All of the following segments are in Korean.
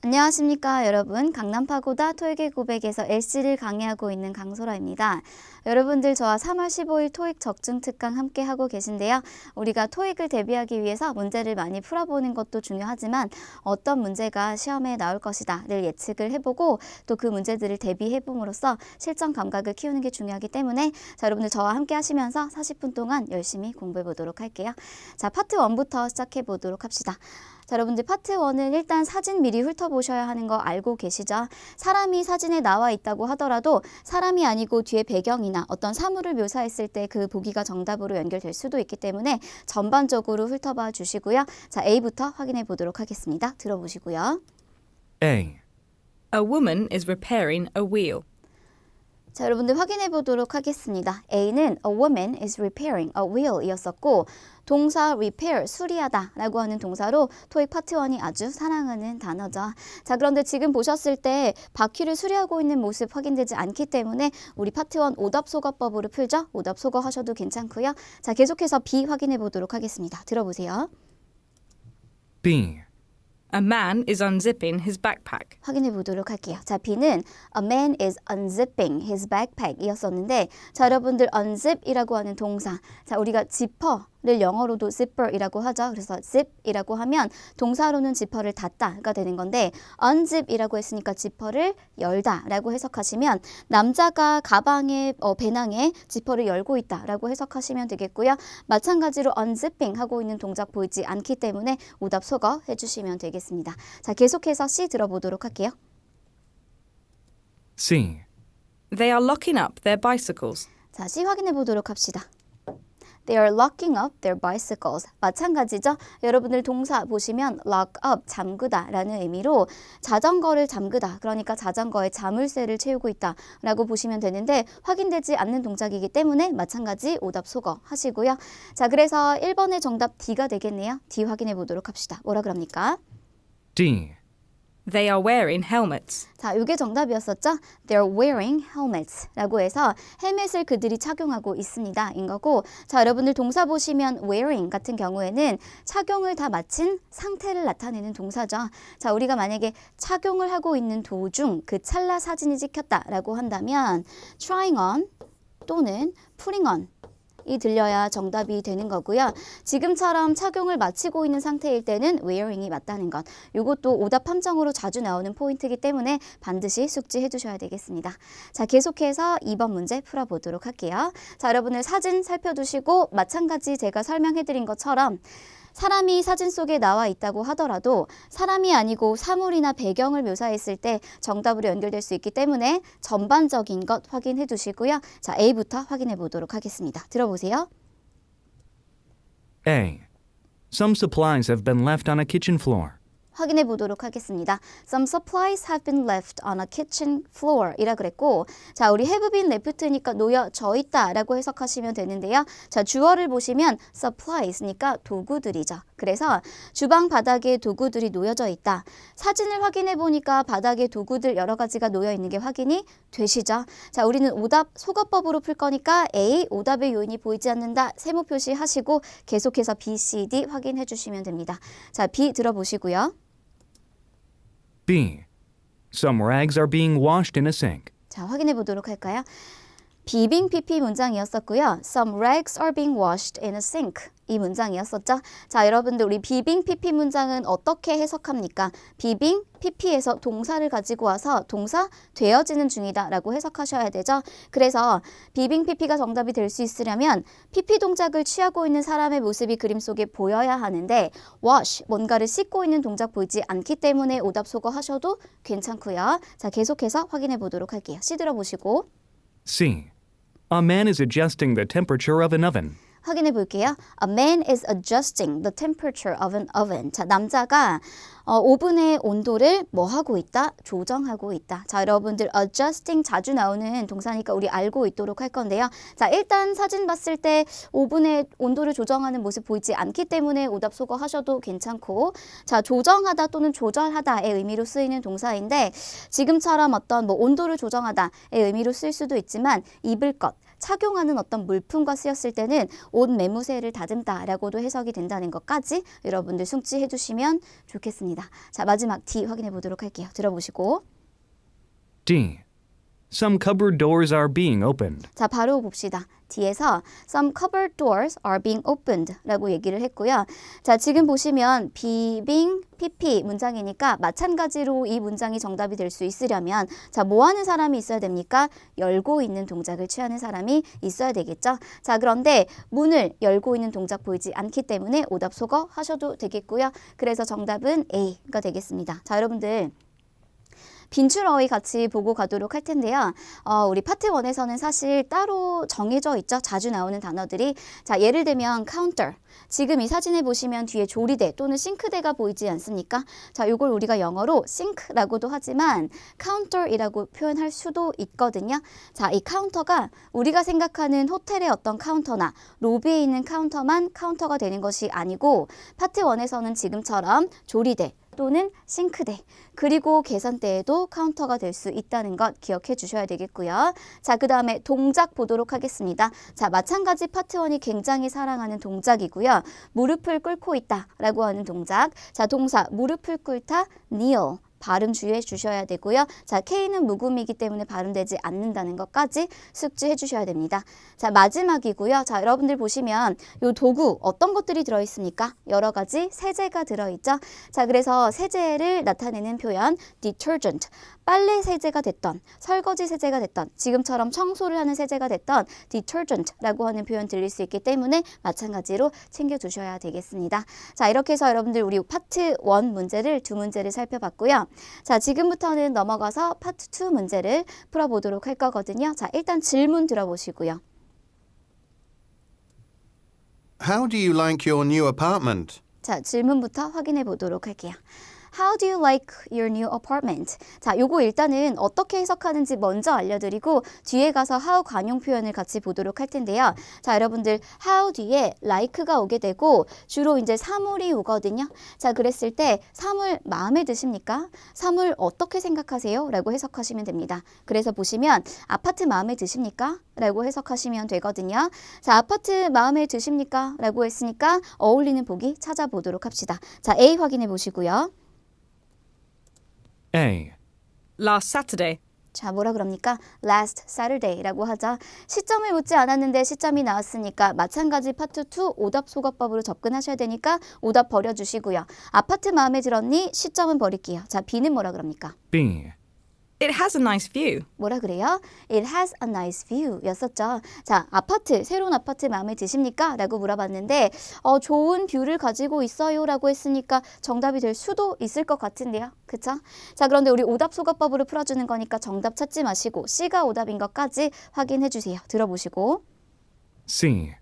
안녕하십니까 여러분. 강남파고다 토익의 고백에서 LC를 강의하고 있는 강소라입니다. 여러분들 저와 3월 15일 토익 적중 특강 함께 하고 계신데요. 우리가 토익을 대비하기 위해서 문제를 많이 풀어보는 것도 중요하지만 어떤 문제가 시험에 나올 것이다 를 예측을 해보고 또 그 문제들을 대비해봄으로써 실전 감각을 키우는 게 중요하기 때문에 자, 여러분들 저와 함께 하시면서 40분 동안 열심히 공부해 보도록 할게요. 자, 파트 1부터 시작해 보도록 합시다. 자, 여러분들 파트 1은 일단 사진 미리 훑어보셔야 하는 거 알고 계시죠? 사람이 사진에 나와 있다고 하더라도 사람이 아니고 뒤에 배경이나 어떤 사물을 묘사했을 때 그 보기가 정답으로 연결될 수도 있기 때문에 전반적으로 훑어봐 주시고요. 자, A부터 확인해 보도록 하겠습니다. 들어보시고요. A. A woman is repairing a wheel. 자, 여러분들 확인해 보도록 하겠습니다. A는 a woman is repairing a wheel 이었었고 동사 repair, 수리하다 라고 하는 동사로 토익 파트 1이 아주 사랑하는 단어죠. 자, 그런데 지금 보셨을 때 바퀴를 수리하고 있는 모습 확인되지 않기 때문에 우리 파트 1 오답소거법으로 풀죠. 오답소거 하셔도 괜찮고요. 자, 계속해서 B 확인해 보도록 하겠습니다. 들어보세요. B. A man is unzipping his backpack. 확인해 보도록 할게요. 자, B는 a man is unzipping his backpack 이었었는데 자, 여러분들 unzip이라고 하는 동사 자, 우리가 지퍼를 영어로도 zipper이라고 하죠. 그래서 zip이라고 하면 동사로는 지퍼를 닫다가 되는 건데 unzip이라고 했으니까 지퍼를 열다 라고 해석하시면 남자가 가방에 배낭에 지퍼를 열고 있다 라고 해석하시면 되겠고요. 마찬가지로 unzipping 하고 있는 동작 보이지 않기 때문에 오답 소거 해주시면 되겠습니다. 자, 계속해서 C 들어보도록 할게요. C. They are locking up their bicycles. 자, C 확인해 보도록 합시다. They are locking up their bicycles. 마찬가지죠? 여러분들 동사 보시면 lock up, 잠그다 라는 의미로 자전거를 잠그다. 그러니까 자전거에 자물쇠를 채우고 있다 라고 보시면 되는데 확인되지 않는 동작이기 때문에 마찬가지 오답 소거 하시고요. 자, 그래서 1번의 정답 D가 되겠네요. D 확인해 보도록 합시다. 뭐라 그럽니까? D. They are wearing helmets. 자, 이게 정답이었었죠? They're wearing helmets 라고 해서 헬멧을 그들이 착용하고 있습니다 인 거고 자, 여러분들 동사 보시면 wearing 같은 경우에는 착용을 다 마친 상태를 나타내는 동사죠. 자, 우리가 만약에 착용을 하고 있는 도중 그 찰나 사진이 찍혔다 라고 한다면 trying on 또는 putting on 이 들려야 정답이 되는 거고요. 지금처럼 착용을 마치고 있는 상태일 때는 wearing이 맞다는 것. 이것도 오답 함정으로 자주 나오는 포인트이기 때문에 반드시 숙지해 주셔야 되겠습니다. 자, 계속해서 2번 문제 풀어보도록 할게요. 자, 여러분들 사진 살펴두시고 마찬가지 제가 설명해 드린 것처럼 사람이 사진 속에 나와 있다고 하더라도 사람이 아니고 사물이나 배경을 묘사했을 때 정답으로 연결될 수 있기 때문에 전반적인 것 확인해 두시고요. 자, A부터 확인해 보도록 하겠습니다. 들어보세요. A. Some supplies have been left on a kitchen floor. 확인해 보도록 하겠습니다. Some supplies have been left on a kitchen floor 이라 그랬고 자, 우리 have been left니까 놓여져 있다 라고 해석하시면 되는데요. 자, 주어를 보시면 supplies니까 도구들이죠. 그래서 주방 바닥에 도구들이 놓여져 있다. 사진을 확인해 보니까 바닥에 도구들 여러 가지가 놓여 있는 게 확인이 되시죠. 자, 우리는 오답 소거법으로 풀 거니까 A, 오답의 요인이 보이지 않는다. 세모 표시하시고 계속해서 B, C, D 확인해 주시면 됩니다. 자, B 들어보시고요. B. Some rags are being washed in a sink. 자, 확인해 보도록 할까요? 비빙 PP 문장이었었고요. Some rags are being washed in a sink. 이 문장이었었죠. 자, 여러분들 우리 비빙 PP 문장은 어떻게 해석합니까? 비빙 PP에서 동사를 가지고 와서 동사 되어지는 중이다 라고 해석하셔야 되죠. 그래서 비빙 PP가 정답이 될 수 있으려면 PP 동작을 취하고 있는 사람의 모습이 그림 속에 보여야 하는데 wash, 뭔가를 씻고 있는 동작 보이지 않기 때문에 오답 소거 하셔도 괜찮고요. 자, 계속해서 확인해 보도록 할게요. C 들어보시고 C. A man is adjusting the temperature of an oven. 확인해 볼게요. A man is adjusting the temperature of an oven. 자, 남자가 오븐의 온도를 뭐 하고 있다? 조정하고 있다. 자, 여러분들 adjusting 자주 나오는 동사니까 우리 알고 있도록 할 건데요. 자, 일단 사진 봤을 때 오븐의 온도를 조정하는 모습 보이지 않기 때문에 오답 소거 하셔도 괜찮고 자, 조정하다 또는 조절하다의 의미로 쓰이는 동사인데 지금처럼 어떤 뭐 온도를 조정하다의 의미로 쓸 수도 있지만 입을 것 착용하는 어떤 물품과 쓰였을 때는 옷 매무새를 다듬다라고도 해석이 된다는 것까지 여러분들 숙지해 주시면 좋겠습니다. 자, 마지막 D 확인해 보도록 할게요. 들어보시고. D. Some cupboard doors are being opened. 자, 바로 봅시다. D에서 some cupboard doors are being opened 라고 얘기를 했고요. 자, 지금 보시면 being PP 문장이니까 마찬가지로 이 문장이 정답이 될 수 있으려면 자, 뭐 하는 사람이 있어야 됩니까? 열고 있는 동작을 취하는 사람이 있어야 되겠죠. 자, 그런데 문을 열고 있는 동작 보이지 않기 때문에 오답 소거 하셔도 되겠고요. 그래서 정답은 A가 되겠습니다. 자, 여러분들 빈출어휘 같이 보고 가도록 할 텐데요. 우리 파트 1에서는 사실 따로 정해져 있죠. 자주 나오는 단어들이. 자, 예를 들면 counter. 지금 이 사진을 보시면 뒤에 조리대 또는 싱크대가 보이지 않습니까? 자, 이걸 우리가 영어로 sink라고도 하지만 counter이라고 표현할 수도 있거든요. 자, 이 카운터가 우리가 생각하는 호텔의 어떤 카운터나 로비에 있는 카운터만 카운터가 되는 것이 아니고 파트 1에서는 지금처럼 조리대 또는 싱크대 그리고 계산대에도 카운터가 될 수 있다는 것 기억해 주셔야 되겠고요. 자, 그 다음에 동작 보도록 하겠습니다. 자, 마찬가지 파트 1이 굉장히 사랑하는 동작이고요. 무릎을 꿇고 있다 라고 하는 동작. 자, 동사 무릎을 꿇다 kneel 발음 주의해 주셔야 되고요. 자, K는 묵음이기 때문에 발음되지 않는다는 것까지 숙지해 주셔야 됩니다. 자, 마지막이고요. 자, 여러분들 보시면 이 도구 어떤 것들이 들어있습니까? 여러 가지 세제가 들어있죠. 자, 그래서 세제를 나타내는 표현 detergent, 빨래 세제가 됐던, 설거지 세제가 됐던, 지금처럼 청소를 하는 세제가 됐던 detergent라고 하는 표현 들릴 수 있기 때문에 마찬가지로 챙겨두셔야 되겠습니다. 자, 이렇게 해서 여러분들 우리 파트 1 문제를 두 문제를 살펴봤고요. 자, 지금부터는 넘어가서 파트 2 문제를 풀어보도록 할 거거든요. 자, 일단 질문 들어보시고요. How do you like your new apartment? 자, 질문부터 확인해 보도록 할게요. How do you like your new apartment? 자, 요거 일단은 어떻게 해석하는지 먼저 알려드리고 뒤에 가서 how 관용 표현을 같이 보도록 할 텐데요. 자, 여러분들 how 뒤에 like가 오게 되고 주로 이제 사물이 오거든요. 자, 그랬을 때 사물 마음에 드십니까? 사물 어떻게 생각하세요? 라고 해석하시면 됩니다. 그래서 보시면 아파트 마음에 드십니까? 라고 해석하시면 되거든요. 자, 아파트 마음에 드십니까? 라고 했으니까 어울리는 보기 찾아보도록 합시다. 자, A 확인해 보시고요. A. Last Saturday. 자, 뭐라 그럽니까? Last Saturday라고 하죠. 시점을 묻지 않았는데 시점이 나왔으니까 마찬가지 파트 2 오답 소거법으로 접근하셔야 되니까 오답 버려주시고요. 아파트 마음에 들었니? 시점은 버릴게요. 자, B는 뭐라 그럽니까? B. It has a nice view. 뭐라 그래요? It has a nice view 였었죠. 자, 아파트, 새로운 아파트 마음에 드십니까? 라고 물어봤는데 좋은 뷰를 가지고 있어요 라고 했으니까 정답이 될 수도 있을 것 같은데요. 그쵸? 자, 그런데 우리 오답 소거법으로 풀어주는 거니까 정답 찾지 마시고 C가 오답인 것까지 확인해 주세요. 들어보시고 C.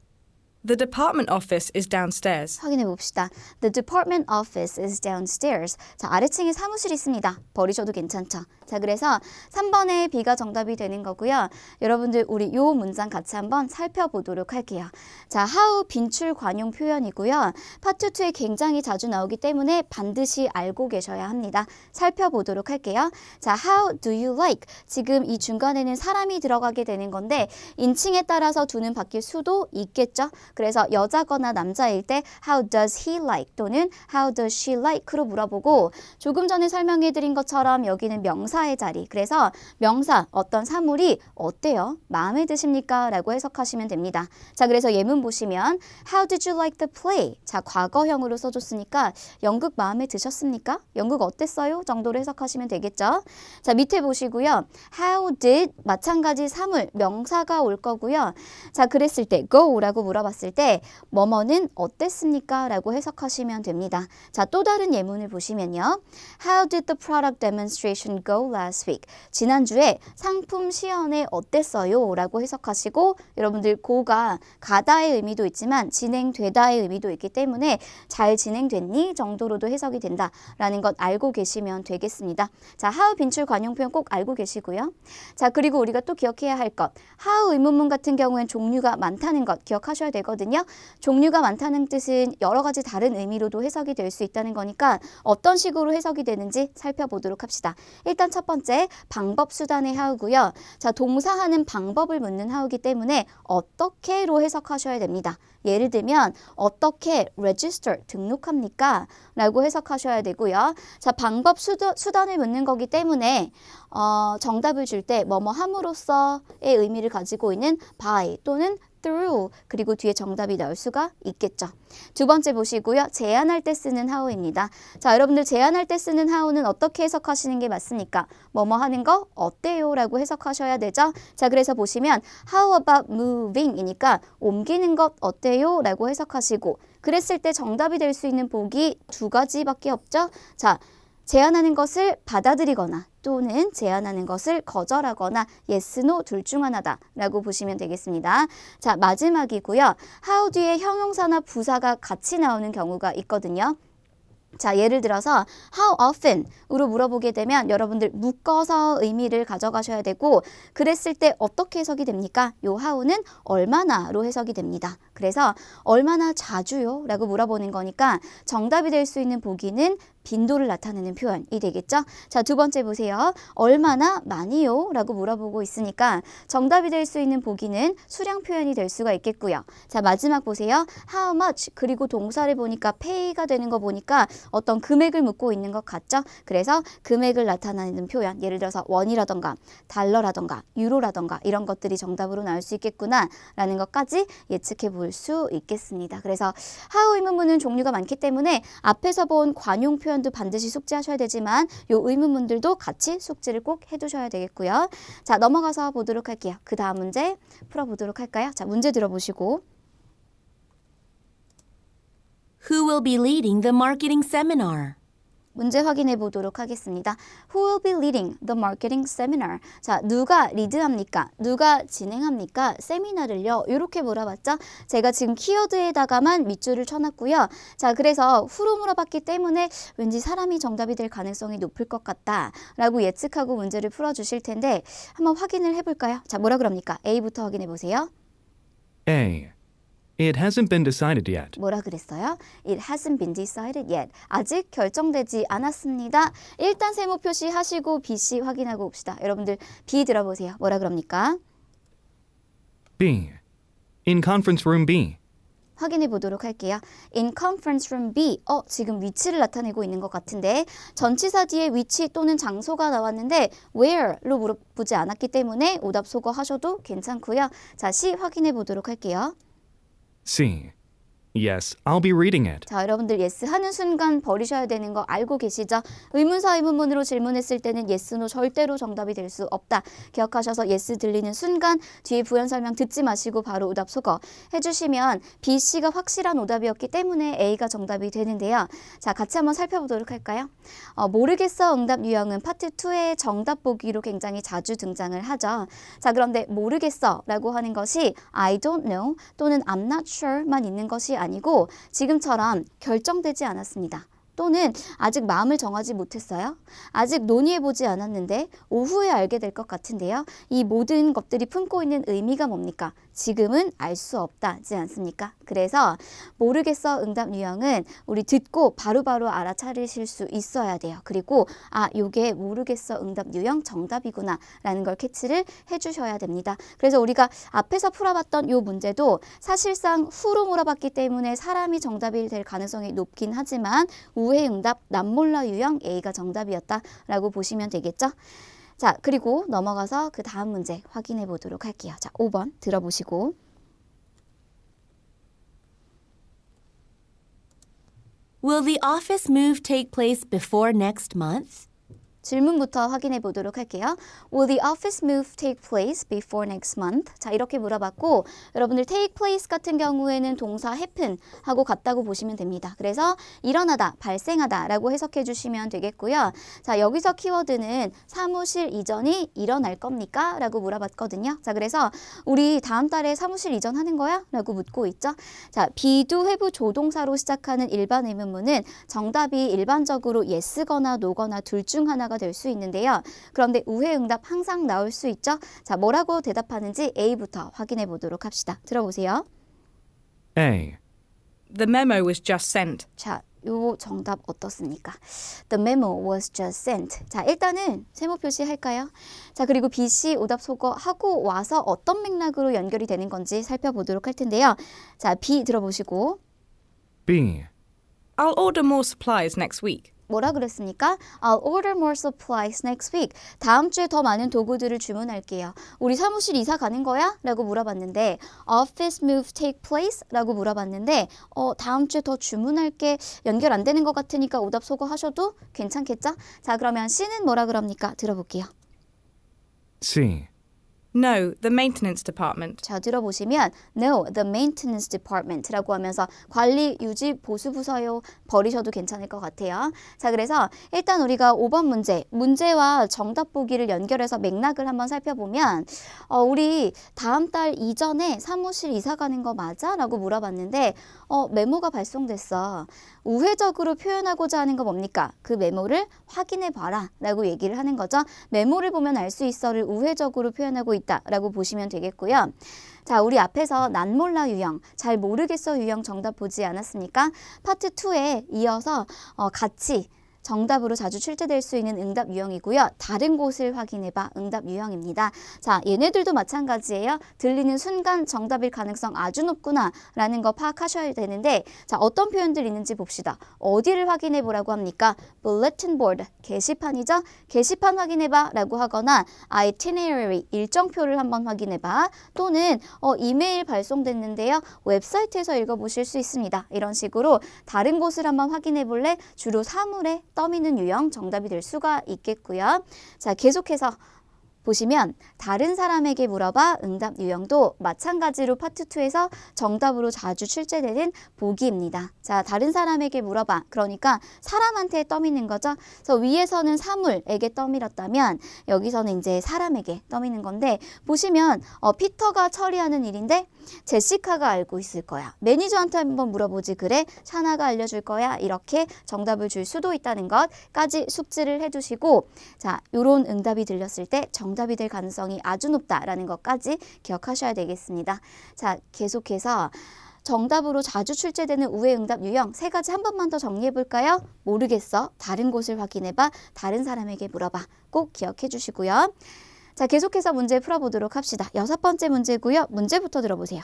The department office is downstairs. 확인해 봅시다. The department office is downstairs. 자, 아래층에 사무실이 있습니다. 버리셔도 괜찮죠. 자, 그래서 3번에 B가 정답이 되는 거고요. 여러분들 우리 요 문장 같이 한번 살펴보도록 할게요. 자, how 빈출 관용 표현이고요. 파트 2에 굉장히 자주 나오기 때문에 반드시 알고 계셔야 합니다. 살펴보도록 할게요. 자, how do you like? 지금 이 중간에는 사람이 들어가게 되는 건데 인칭에 따라서 두는 바뀔 수도 있겠죠. 그래서 여자거나 남자일 때 how does he like 또는 how does she like로 물어보고 조금 전에 설명해 드린 것처럼 여기는 명사의 자리. 그래서 명사 어떤 사물이 어때요? 마음에 드십니까? 라고 해석하시면 됩니다. 자, 그래서 예문 보시면 how did you like the play? 자, 과거형으로 써줬으니까 연극 마음에 드셨습니까? 연극 어땠어요? 정도로 해석하시면 되겠죠. 자, 밑에 보시고요. how did 마찬가지 사물 명사가 올 거고요. 자, 그랬을 때 go라고 물어봤을 때 뭐뭐는 어땠습니까? 라고 해석하시면 됩니다. 자, 또 다른 예문을 보시면요. How did the product demonstration go last week? 지난주에 상품 시연회 어땠어요? 라고 해석하시고 여러분들 go가 가다의 의미도 있지만 진행되다의 의미도 있기 때문에 잘 진행됐니? 정도로도 해석이 된다라는 것 알고 계시면 되겠습니다. 자, how 빈출 관용 표현 꼭 알고 계시고요. 자, 그리고 우리가 또 기억해야 할 것. how 의문문 같은 경우엔 종류가 많다는 것 기억하셔야 되고 되거든요. 종류가 많다는 뜻은 여러 가지 다른 의미로도 해석이 될 수 있다는 거니까 어떤 식으로 해석이 되는지 살펴보도록 합시다. 일단 첫 번째, 방법 수단의 how고요. 자, 동사하는 방법을 묻는 how이기 때문에 어떻게로 해석하셔야 됩니다. 예를 들면 어떻게 register 등록합니까? 라고 해석하셔야 되고요. 자, 방법 수단을 묻는 거기 때문에 정답을 줄 때 뭐뭐 함으로써의 의미를 가지고 있는 by 또는 through 그리고 뒤에 정답이 나올 수가 있겠죠. 두 번째 보시고요. 제안할 때 쓰는 how입니다. 자, 여러분들 제안할 때 쓰는 how는 어떻게 해석하시는 게 맞습니까? 뭐뭐 하는 거 어때요? 라고 해석하셔야 되죠. 자, 그래서 보시면 how about moving 이니까 옮기는 것 어때요? 라고 해석하시고 그랬을 때 정답이 될 수 있는 보기 두 가지밖에 없죠. 자, 제안하는 것을 받아들이거나 또는 제안하는 것을 거절하거나 yes, no 둘 중 하나다 라고 보시면 되겠습니다. 자, 마지막이고요. how 뒤에 형용사나 부사가 같이 나오는 경우가 있거든요. 자, 예를 들어서 how often으로 물어보게 되면 여러분들 묶어서 의미를 가져가셔야 되고 그랬을 때 어떻게 해석이 됩니까? 요 how는 얼마나로 해석이 됩니다. 그래서 얼마나 자주요? 라고 물어보는 거니까 정답이 될 수 있는 보기는 빈도를 나타내는 표현이 되겠죠? 자, 두 번째 보세요. 얼마나 많이요? 라고 물어보고 있으니까 정답이 될 수 있는 보기는 수량 표현이 될 수가 있겠고요. 자, 마지막 보세요. how much 그리고 동사를 보니까 pay가 되는 거 보니까 어떤 금액을 묻고 있는 것 같죠? 그래서 금액을 나타내는 표현, 예를 들어서 원이라던가 달러라던가 유로라던가 이런 것들이 정답으로 나올 수 있겠구나 라는 것까지 예측해 볼 수 있겠습니다. 그래서 how 의문문은 종류가 많기 때문에 앞에서 본 관용 표현도 반드시 숙지하셔야 되지만 요 의문문들도 같이 숙지를 꼭 해두셔야 되겠고요. 자, 넘어가서 보도록 할게요. 그 다음 문제 풀어보도록 할까요? 자, 문제 들어보시고 Who will be leading the marketing seminar? 문제 확인해 보도록 하겠습니다. Who will be leading the marketing seminar? 자, 누가 리드합니까? 누가 진행합니까? 세미나를요. 이렇게 물어봤죠? 제가 지금 키워드에다가만 밑줄을 쳐놨고요. 자, 그래서 who로 물어봤기 때문에 왠지 사람이 정답이 될 가능성이 높을 것 같다 라고 예측하고 문제를 풀어주실 텐데 한번 확인을 해볼까요? 자, 뭐라 그럽니까? A부터 확인해 보세요. A. It hasn't been decided yet. 뭐라 그랬어요? It hasn't been decided yet. 아직 결정되지 않았습니다. 일단 세모 표시 하시고 B, C 확인하고 봅시다. 여러분들 B 들어보세요. 뭐라 그럽니까? B. In conference room B. 확인해 보도록 할게요. In conference room B. 지금 위치를 나타내고 있는 것 같은데 전치사 뒤에 위치 또는 장소가 나왔는데 where로 물어보지 않았기 때문에 오답 소거 하셔도 괜찮고요. 자, C 확인해 보도록 할게요. C. Yes, I'll be reading it. 자, 여러분들 yes 하는 순간 버리셔야 되는 거 알고 계시죠? 의문사 의문문으로 질문했을 때는 yes, no 절대로 정답이 될 수 없다. 기억하셔서 yes 들리는 순간 뒤에 부연 설명 듣지 마시고 바로 오답 소거 해주시면 B, C가 확실한 오답이었기 때문에 A가 정답이 되는데요. 자, 같이 한번 살펴보도록 할까요? 모르겠어 응답 유형은 파트 2의 정답 보기로 굉장히 자주 등장을 하죠. 자, 그런데 모르겠어 라고 하는 것이 I don't know 또는 I'm not sure만 있는 것이 아니고 지금처럼 결정되지 않았습니다. 또는 아직 마음을 정하지 못했어요. 아직 논의해보지 않았는데 오후에 알게 될 것 같은데요. 이 모든 것들이 품고 있는 의미가 뭡니까? 지금은 알 수 없다지 않습니까? 그래서 모르겠어 응답 유형은 우리 듣고 바로바로 알아차리실 수 있어야 돼요. 그리고 요게 모르겠어 응답 유형 정답이구나 라는 걸 캐치를 해주셔야 됩니다. 그래서 우리가 앞에서 풀어봤던 요 문제도 사실상 후로 물어봤기 때문에 사람이 정답이 될 가능성이 높긴 하지만 우회 응답 남몰라 유형 A가 정답이었다라고 보시면 되겠죠? 자, 그리고 넘어가서 그 다음 문제 확인해 보도록 할게요. 자, 5번 들어보시고 Will the office move take place before next month? 질문부터 확인해 보도록 할게요. Will the office move take place before next month? 자, 이렇게 물어봤고 여러분들 take place 같은 경우에는 동사 happen 하고 같다고 보시면 됩니다. 그래서 일어나다, 발생하다 라고 해석해 주시면 되겠고요. 자, 여기서 키워드는 사무실 이전이 일어날 겁니까? 라고 물어봤거든요. 자, 그래서 우리 다음 달에 사무실 이전하는 거야? 라고 묻고 있죠. 자, 비두 회부 조동사로 시작하는 일반 의문문은 정답이 일반적으로 yes거나 no거나 둘 중 하나가 될 수 있는데요. 그런데 우회 응답 항상 나올 수 있죠. 자, 뭐라고 대답하는지 A부터 확인해 보도록 합시다. 들어보세요. A. The memo was just sent. 자, 요 정답 어떻습니까? The memo was just sent. 자, 일단은 세모 표시 할까요? 자, 그리고 B, C 오답 소거 하고 와서 어떤 맥락으로 연결이 되는 건지 살펴보도록 할 텐데요. 자, B 들어보시고 B. I'll order more supplies next week. 뭐라 그랬습니까? I'll order more supplies next week. 다음 주에 더 많은 도구들을 주문할게요. 우리 사무실 이사 가는 거야? 라고 물어봤는데 Office move take place? 라고 물어봤는데 다음 주에 더 주문할게 연결 안 되는 것 같으니까 오답 소거 하셔도 괜찮겠죠? 자, 그러면 C는 뭐라 그럽니까? 들어볼게요. C. No, the maintenance department. 자, 들어보시면 No, the maintenance department라고 하면서 관리, 유지, 보수 부서요. 버리셔도 괜찮을 것 같아요. 자, 그래서 일단 우리가 5번 문제와 정답 보기를 연결해서 맥락을 한번 살펴보면 우리 다음 달 이전에 사무실 이사 가는 거 맞아? 라고 물어봤는데 메모가 발송됐어. 우회적으로 표현하고자 하는 거 뭡니까? 그 메모를 확인해 봐라 라고 얘기를 하는 거죠. 메모를 보면 알 수 있어를 우회적으로 표현하고 있다 라고 보시면 되겠고요. 자, 우리 앞에서 난 몰라 유형, 잘 모르겠어 유형 정답 보지 않았습니까? 파트 2에 이어서 같이 정답으로 자주 출제될 수 있는 응답 유형이고요. 다른 곳을 확인해봐 응답 유형입니다. 자, 얘네들도 마찬가지예요. 들리는 순간 정답일 가능성 아주 높구나 라는 거 파악하셔야 되는데 자, 어떤 표현들 있는지 봅시다. 어디를 확인해 보라고 합니까? bulletin board, 게시판이죠. 게시판 확인해봐 라고 하거나 itinerary, 일정표를 한번 확인해봐. 또는 이메일 발송됐는데요. 웹사이트에서 읽어보실 수 있습니다. 이런 식으로 다른 곳을 한번 확인해 볼래? 주로 사물에 떠미는 유형 정답이 될 수가 있겠고요. 자, 계속해서 보시면 다른 사람에게 물어봐 응답 유형도 마찬가지로 파트 2에서 정답으로 자주 출제되는 보기입니다. 자, 다른 사람에게 물어봐. 그러니까 사람한테 떠미는 거죠. 그래서 위에서는 사물에게 떠밀었다면 여기서는 이제 사람에게 떠미는 건데 보시면 피터가 처리하는 일인데 제시카가 알고 있을 거야. 매니저한테 한번 물어보지 그래? 샤나가 알려줄 거야. 이렇게 정답을 줄 수도 있다는 것까지 숙지를 해두시고 자, 요런 응답이 들렸을 때 정답이 될 가능성이 아주 높다라는 것까지 기억하셔야 되겠습니다. 자, 계속해서 정답으로 자주 출제되는 우회 응답 유형 3가지 한 번만 더 정리해 볼까요? 모르겠어. 다른 곳을 확인해봐. 다른 사람에게 물어봐. 꼭 기억해 주시고요. 자, 계속해서 문제 풀어보도록 합시다. 6번째 문제고요. 문제부터 들어보세요.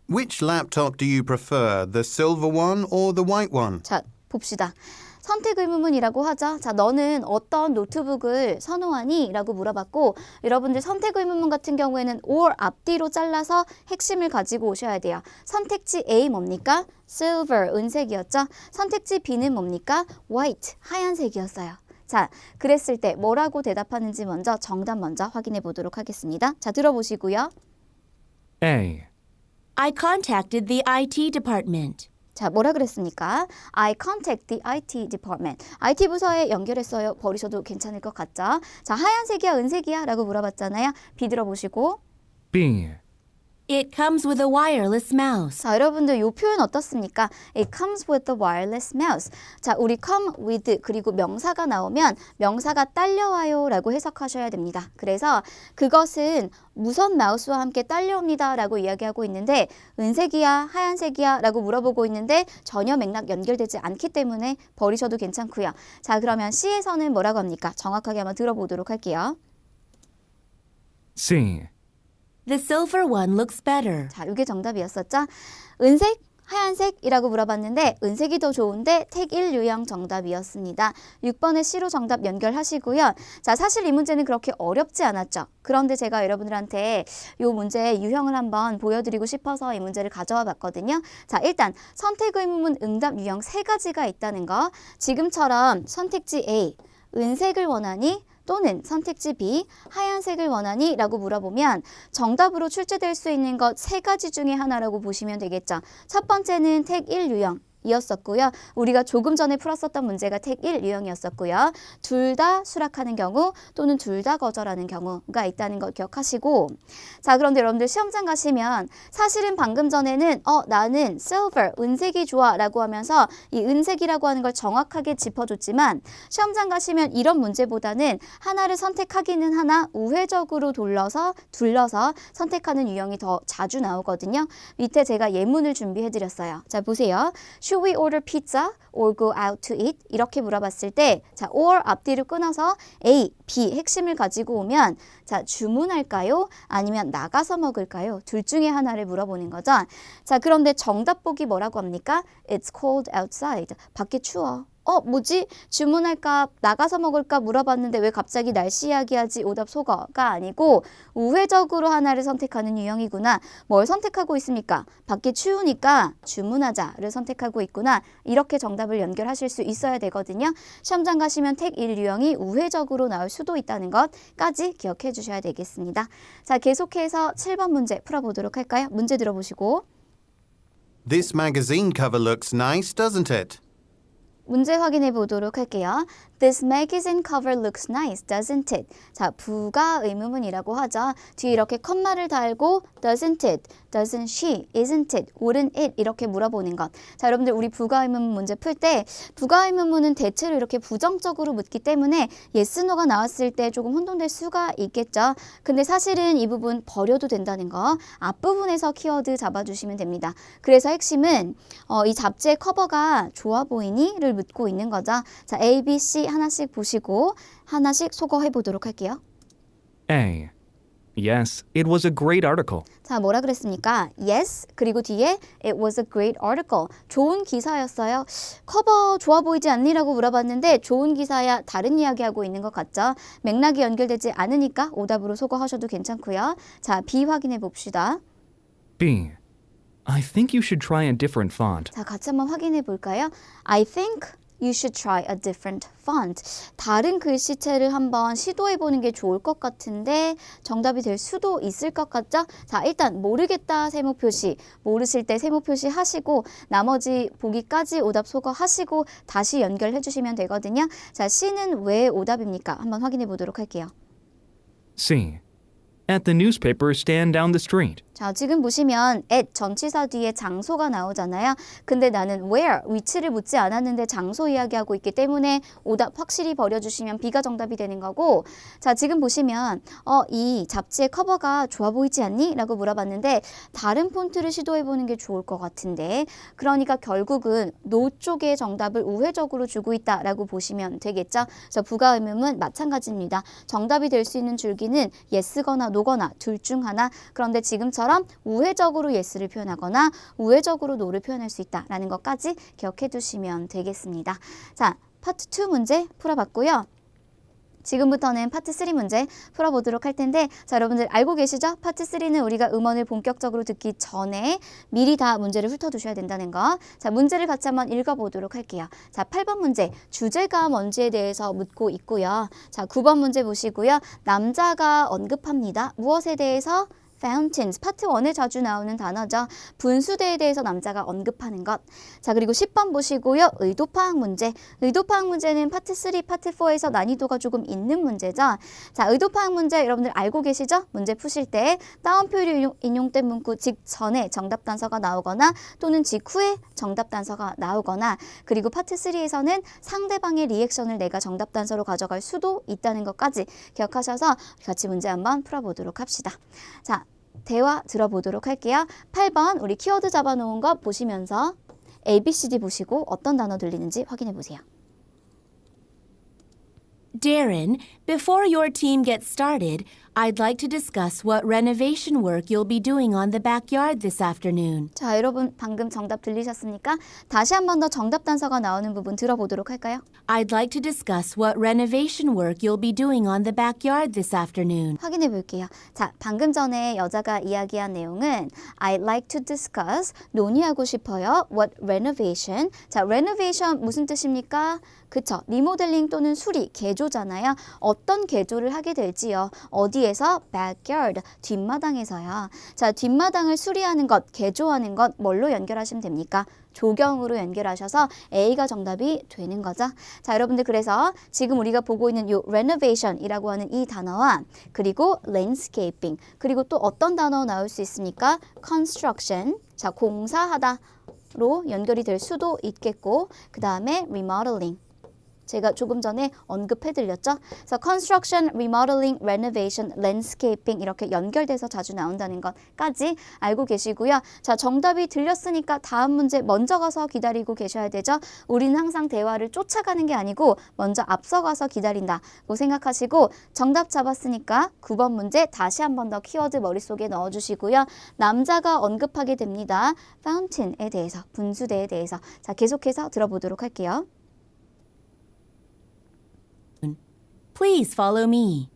Which laptop do you prefer, the silver one or the white one? 자, 봅시다. 선택 의문문이라고 하죠. 자, 너는 어떤 노트북을 선호하니? 라고 물어봤고 여러분들 선택 의문문 같은 경우에는 or 앞뒤로 잘라서 핵심을 가지고 오셔야 돼요. 선택지 A 뭡니까? silver, 은색이었죠. 선택지 B는 뭡니까? white, 하얀색이었어요. 자, 그랬을 때 뭐라고 대답하는지 먼저 정답 먼저 확인해 보도록 하겠습니다. 자, 들어보시고요. A. I contacted the IT department. 자, 뭐라 그랬습니까? I contact the IT department. IT 부서에 연결했어요. 버리셔도 괜찮을 것 같죠? 자, 하얀색이야, 은색이야? 라고 물어봤잖아요. B 들어보시고. B. It comes with a wireless mouse. 자, 여러분들 이 표현 어떻습니까? It comes with the wireless mouse. 자, 우리 come with 그리고 명사가 나오면 명사가 딸려와요 라고 해석하셔야 됩니다. 그래서 그것은 무선 마우스와 함께 딸려옵니다 라고 이야기하고 있는데 은색이야, 하얀색이야 라고 물어보고 있는데 전혀 맥락 연결되지 않기 때문에 버리셔도 괜찮고요. 자, 그러면 C에서는 뭐라고 합니까? 정확하게 한번 들어보도록 할게요. C. The silver one looks better. 자, 이게 정답이었었죠? 은색, 하얀색이라고 물어봤는데 은색이 더 좋은데 택 1 유형 정답이었습니다. 6번의 C로 정답 연결하시고요. 자, 사실 이 문제는 그렇게 어렵지 않았죠. 그런데 제가 여러분들한테 이 문제의 유형을 한번 보여드리고 싶어서 이 문제를 가져와 봤거든요. 자, 일단 선택 의문문 응답 유형 3가지가 있다는 거. 지금처럼 선택지 A, 은색을 원하니? 또는 선택지 B, 하얀색을 원하니? 라고 물어보면 정답으로 출제될 수 있는 것 3가지 중에 하나라고 보시면 되겠죠. 첫 번째는 택 1 유형. 이었었고요. 우리가 조금 전에 풀었었던 문제가 택 1 유형이었었고요. 둘 다 수락하는 경우 또는 둘 다 거절하는 경우가 있다는 걸 기억하시고 자, 그런데 여러분들 시험장 가시면 사실은 방금 전에는 나는 silver, 은색이 좋아 라고 하면서 이 은색이라고 하는 걸 정확하게 짚어줬지만 시험장 가시면 이런 문제보다는 하나를 선택하기는 하나 우회적으로 둘러서 선택하는 유형이 더 자주 나오거든요. 밑에 제가 예문을 준비해드렸어요. 자, 보세요. Should we order pizza or go out to eat? 이렇게 물어봤을 때 자, or 앞뒤를 끊어서 A, B 핵심을 가지고 오면 자, 주문할까요? 아니면 나가서 먹을까요? 둘 중에 하나를 물어보는 거죠. 자, 그런데 정답 보기 뭐라고 합니까? It's cold outside. 밖에 추워. 뭐지? 주문할까? 나가서 먹을까? 물어봤는데 왜 갑자기 날씨 이야기하지? 오답 속어가 아니고 우회적으로 하나를 선택하는 유형이구나. 뭘 선택하고 있습니까? 밖에 추우니까 주문하자를 선택하고 있구나. 이렇게 정답을 연결하실 수 있어야 되거든요. 시험장 가시면 택 1 유형이 우회적으로 나올 수도 있다는 것까지 기억해 주셔야 되겠습니다. 자, 계속해서 7번 문제 풀어보도록 할까요? 문제 들어보시고 This magazine cover looks nice, doesn't it? 문제 확인해 보도록 할게요. This magazine cover looks nice, doesn't it? 자, 부가 의문문이라고 하죠. 뒤에 이렇게 컴마를 달고 doesn't it, doesn't she, isn't it, wouldn't it 이렇게 물어보는 것. 자, 여러분들 우리 부가 의문문 문제 풀 때 부가 의문문은 대체로 이렇게 부정적으로 묻기 때문에 yes, no가 나왔을 때 조금 혼동될 수가 있겠죠. 근데 사실은 이 부분 버려도 된다는 거 앞부분에서 키워드 잡아주시면 됩니다. 그래서 핵심은 이 잡지의 커버가 좋아 보이니?를 묻고 있는 거죠. 자, A, B, C 하나씩 보시고 하나씩 소거해 보도록 할게요. A. Yes, it was a great article. 자, 뭐라 그랬습니까? Yes, 그리고 뒤에 it was a great article. 좋은 기사였어요. 커버 좋아 보이지 않니?라고 물어봤는데 좋은 기사야 다른 이야기하고 있는 것 같죠? 맥락이 연결되지 않으니까 오답으로 소거하셔도 괜찮고요. 자, B 확인해 봅시다. B. I think you should try a different font. 자, 같이 한번 확인해 볼까요? I think you should try a different font. 다른 글씨체를 한번 시도해 보는 게 좋을 것 같은데 정답이 될 수도 있을 것 같죠? 자, 일단 모르겠다 세모 표시, 모르실 때 세모 표시 하시고 나머지 보기까지 오답 소거하시고 다시 연결해 주시면 되거든요. 자, C는 왜 오답입니까? 한번 확인해 보도록 할게요. C. At the newspaper stand down the street. 자, 지금 보시면 at 전치사 뒤에 장소가 나오잖아요. 근데 나는 where, 위치를 묻지 않았는데 장소 이야기하고 있기 때문에 오답 확실히 버려주시면 B가 정답이 되는 거고 자, 지금 보시면 이 잡지의 커버가 좋아 보이지 않니? 라고 물어봤는데 다른 폰트를 시도해보는 게 좋을 것 같은데 그러니까 결국은 노 쪽에 정답을 우회적으로 주고 있다라고 보시면 되겠죠. 그래서 부가 의문은 마찬가지입니다. 정답이 될 수 있는 줄기는 yes거나 no거나 둘 중 하나 그런데 지금처럼 우회적으로 yes를 표현하거나 우회적으로 no를 표현할 수 있다라는 것까지 기억해 두시면 되겠습니다. 자, 파트 2 문제 풀어봤고요. 지금부터는 파트 3 문제 풀어보도록 할 텐데 자, 여러분들 알고 계시죠? 파트 3는 우리가 음원을 본격적으로 듣기 전에 미리 다 문제를 훑어두셔야 된다는 거. 자, 문제를 같이 한번 읽어보도록 할게요. 자, 8번 문제 주제가 뭔지에 대해서 묻고 있고요. 자, 9번 문제 보시고요. 남자가 언급합니다. 무엇에 대해서? fountains, 파트 1에 자주 나오는 단어죠. 분수대에 대해서 남자가 언급하는 것. 자, 그리고 10번 보시고요. 의도 파악 문제. 의도 파악 문제는 파트 3, 파트 4에서 난이도가 조금 있는 문제죠. 자, 의도 파악 문제 여러분들 알고 계시죠? 문제 푸실 때 다운표를 인용된 문구 직전에 정답 단서가 나오거나 또는 직후에 정답 단서가 나오거나 그리고 파트 3에서는 상대방의 리액션을 내가 정답 단서로 가져갈 수도 있다는 것까지 기억하셔서 같이 문제 한번 풀어보도록 합시다. 자, 대화 들어보도록 할게요. 8번 우리 키워드 잡아놓은 거 보시면서 A, B, C, D 보시고 어떤 단어 들리는지 확인해 보세요. Darren, before your team gets started, I'd like to discuss what renovation work you'll be doing on the backyard this afternoon. 자, 여러분 방금 정답 들리셨습니까? 다시 한 번 더 정답 단서가 나오는 부분 들어보도록 할까요? I'd like to discuss what renovation work you'll be doing on the backyard this afternoon. 확인해 볼게요. 자, 방금 전에 여자가 이야기한 내용은 I'd like to discuss, 논의하고 싶어요. What renovation. 자, renovation 무슨 뜻입니까? 그쵸. 리모델링 또는 수리, 개조 개조잖아요. 어떤 개조를 하게 될지요. 어디에서? backyard, 뒷마당에서요. 자, 뒷마당을 수리하는 것, 개조하는 것 뭘로 연결하시면 됩니까? 조경으로 연결하셔서 A가 정답이 되는 거죠. 자, 여러분들 그래서 지금 우리가 보고 있는 이 renovation이라고 하는 이 단어와 그리고 landscaping 그리고 또 어떤 단어 나올 수 있습니까? construction, 자, 공사하다로 연결이 될 수도 있겠고 그 다음에 remodeling 제가 조금 전에 언급해드렸죠. 그래서 construction, remodeling, renovation, landscaping 이렇게 연결돼서 자주 나온다는 것까지 알고 계시고요. 자, 정답이 들렸으니까 다음 문제 먼저 가서 기다리고 계셔야 되죠. 우리는 항상 대화를 쫓아가는 게 아니고 먼저 앞서가서 기다린다고 생각하시고 정답 잡았으니까 9번 문제 다시 한 번 더 키워드 머릿속에 넣어주시고요. 남자가 언급하게 됩니다. fountain에 대해서, 분수대에 대해서. 자, 계속해서 들어보도록 할게요. Please follow me.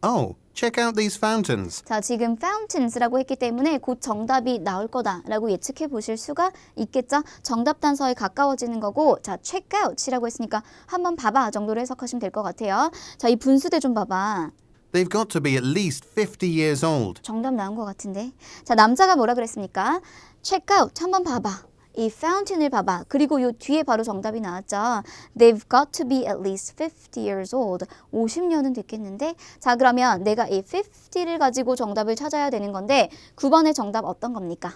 Oh, check out these fountains. 자, 지금 fountains라고 했기 때문에 곧 정답이 나올 거다라고 예측해 보실 수가 있겠죠. 정답 단서에 가까워지는 거고 자, check out이라고 했으니까 한번 봐봐 정도로 해석하시면 될 것 같아요. 자, 이 분수대 좀 봐봐. They've got to be at least 50 years old. 정답 나온 것 같은데. 자, 남자가 뭐라 그랬습니까? check out 한번 봐봐. 이 fountain을 봐봐. 그리고 요 뒤에 바로 정답이 나왔죠. They've got to be at least 50 years old. 50년은 됐겠는데? 자, 그러면 내가 이 50를 가지고 정답을 찾아야 되는 건데 9번의 정답 어떤 겁니까?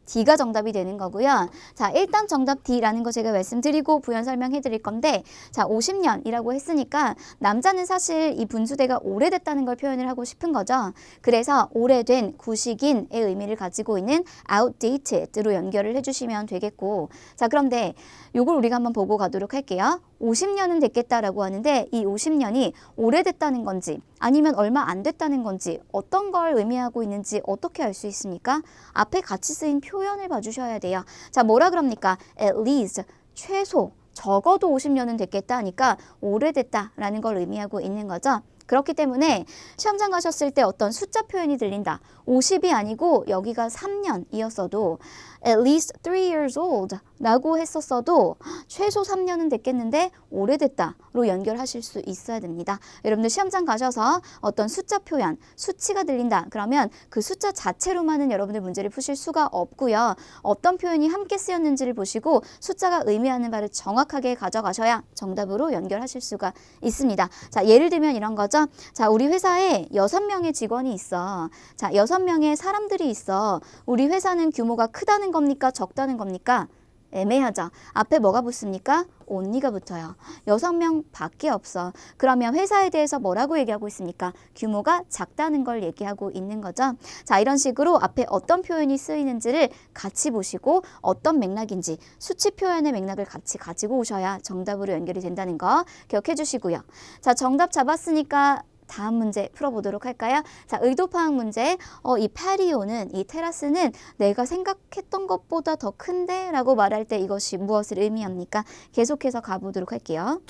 D가 정답이 되는 거고요. 자, 일단 정답 D라는 거 제가 말씀드리고 부연 설명해 드릴 건데 자, 50년이라고 했으니까 남자는 사실 이 분수대가 오래됐다는 걸 표현을 하고 싶은 거죠. 그래서 오래된, 구식인의 의미를 가지고 있는 outdated로 연결을 해주시면 되겠고 자, 그런데 요걸 우리가 한번 보고 가도록 할게요. 50년은 됐겠다라고 하는데 이 50년이 오래됐다는 건지 아니면 얼마 안 됐다는 건지 어떤 걸 의미하고 있는지 어떻게 알 수 있습니까? 앞에 같이 쓰인 표현을 봐주셔야 돼요. 자, 뭐라 그럽니까? at least, 최소, 적어도 50년은 됐겠다 하니까 오래됐다라는 걸 의미하고 있는 거죠. 그렇기 때문에 시험장 가셨을 때 어떤 숫자 표현이 들린다. 50이 아니고 여기가 3년이었어도 at least 3 years old 라고 했었어도 최소 3년은 됐겠는데 오래됐다로 연결하실 수 있어야 됩니다. 여러분들 시험장 가셔서 어떤 숫자 표현, 수치가 들린다. 그러면 그 숫자 자체로만은 여러분들 문제를 푸실 수가 없고요. 어떤 표현이 함께 쓰였는지를 보시고 숫자가 의미하는 바를 정확하게 가져가셔야 정답으로 연결하실 수가 있습니다. 자, 예를 들면 이런 거죠. 자, 우리 회사에 6명의 직원이 있어. 자, 6명의 사람들이 있어. 우리 회사는 규모가 크다는 겁니까? 적다는 겁니까? 애매하죠. 앞에 뭐가 붙습니까? only가 붙어요. 6명 밖에 없어. 그러면 회사에 대해서 뭐라고 얘기하고 있습니까? 규모가 작다는 걸 얘기하고 있는 거죠. 자, 이런 식으로 앞에 어떤 표현이 쓰이는지를 같이 보시고 어떤 맥락인지 수치 표현의 맥락을 같이 가지고 오셔야 정답으로 연결이 된다는 거 기억해 주시고요. 자, 정답 잡았으니까 다음 문제 풀어보도록 할까요? 자, 의도 파악 문제. 이 파티오는, 이 테라스는 내가 생각했던 것보다 더 큰데? 라고 말할 때 이것이 무엇을 의미합니까? 계속해서 가보도록 할게요.